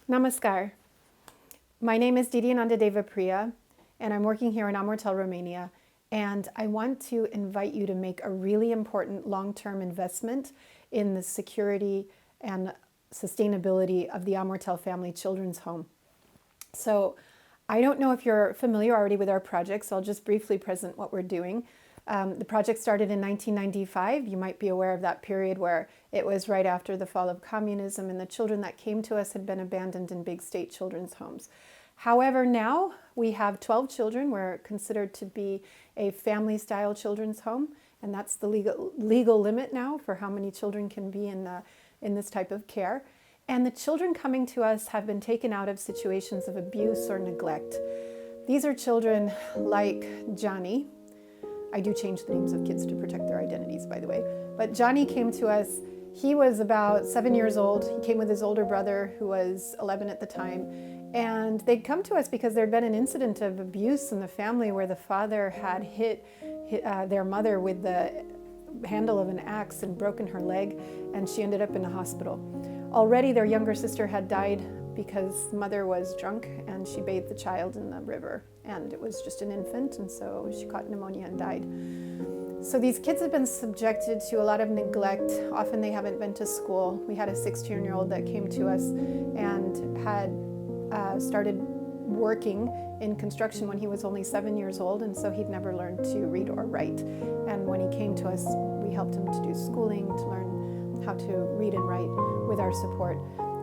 Namaskar. My name is Didi Anandadeva Priya, and I'm working here in AMURTEL, Romania. And I want to invite you to make a really important long-term investment in the security and sustainability of the AMURTEL Family Children's Home. So I don't know if you're familiar already with our project, so I'll just briefly present what we're doing. The project started in 1995. You might be aware of that period where it was right after the fall of communism, and the children that came to us had been abandoned in big state children's homes. However, now we have 12 children. We're considered to be a family-style children's home, and that's the legal limit now for how many children can be in this type of care. And the children coming to us have been taken out of situations of abuse or neglect. These are children like Johnny. I do change the names of kids to protect their identities, by the way. But Johnny came to us. He was about 7 years old. He came with his older brother, who was 11 at the time. And they'd come to us because there'd been an incident of abuse in the family where the father had hit their mother with the handle of an axe and broken her leg, and she ended up in the hospital. Already their younger sister had died because mother was drunk and she bathed the child in the river, and it was just an infant, and so she caught pneumonia and died. So these kids have been subjected to a lot of neglect. Often they haven't been to school. We had a 16-year-old that came to us and had started working in construction when he was only 7 years old, and so he'd never learned to read or write. And when he came to us, we helped him to do schooling, to learn how to read and write with our support.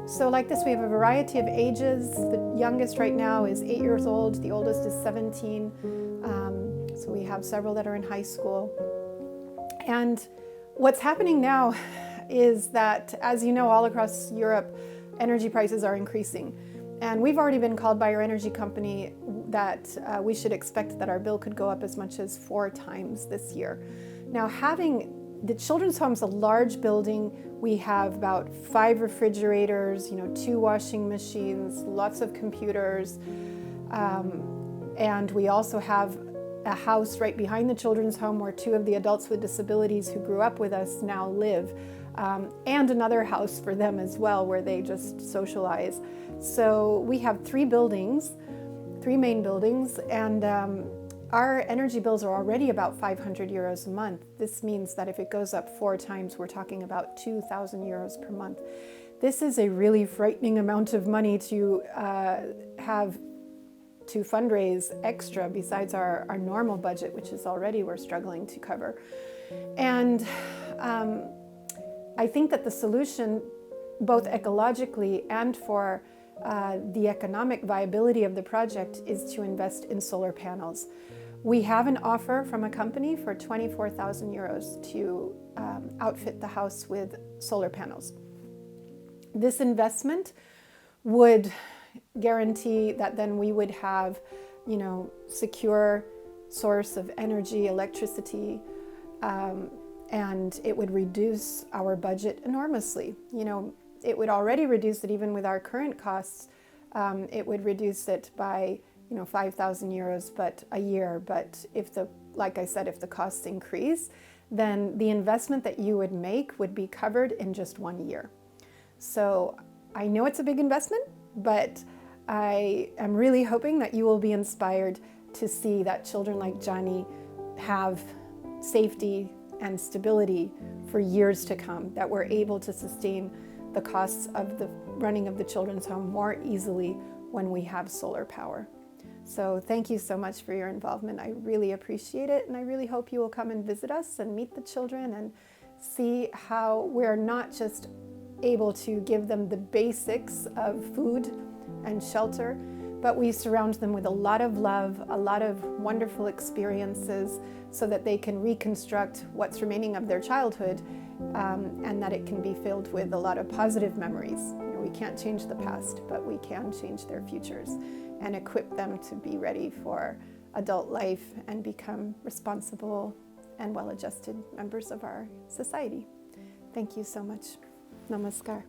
So like this, we have a variety of ages. The youngest right now is 8 years old. The oldest is 17. So we have several that are in high school. And what's happening now is that, as you know, all across Europe, energy prices are increasing. And we've already been called by our energy company that we should expect that our bill could go up as much as 4 times this year. Now, having the children's home's a large building. We have about 5 refrigerators, 2 washing machines, lots of computers, and we also have a house right behind the children's home where 2 of the adults with disabilities who grew up with us now live, and another house for them as well where they just socialize. So we have 3 buildings, 3 main buildings, and our energy bills are already about 500 euros a month. This means that if it goes up 4 times, we're talking about 2,000 euros per month. This is a really frightening amount of money to have to fundraise extra besides our normal budget, which is already we're struggling to cover. And I think that the solution, both ecologically and for the economic viability of the project, is to invest in solar panels. We have an offer from a company for 24,000 euros to outfit the house with solar panels. This investment would guarantee that then we would have, secure source of energy, electricity, and it would reduce our budget enormously. It would already reduce it even with our current costs. It would reduce it by 5,000 euros a year. But like I said, if the costs increase, then the investment that you would make would be covered in just 1 year. So I know it's a big investment, but I am really hoping that you will be inspired to see that children like Johnny have safety and stability for years to come, that we're able to sustain the costs of the running of the children's home more easily when we have solar power. So thank you so much for your involvement. I really appreciate it, and I really hope you will come and visit us and meet the children and see how we're not just able to give them the basics of food and shelter, but we surround them with a lot of love, a lot of wonderful experiences so that they can reconstruct what's remaining of their childhood, and that it can be filled with a lot of positive memories. We can't change the past, but we can change their futures and equip them to be ready for adult life and become responsible and well-adjusted members of our society. Thank you so much. Namaskar.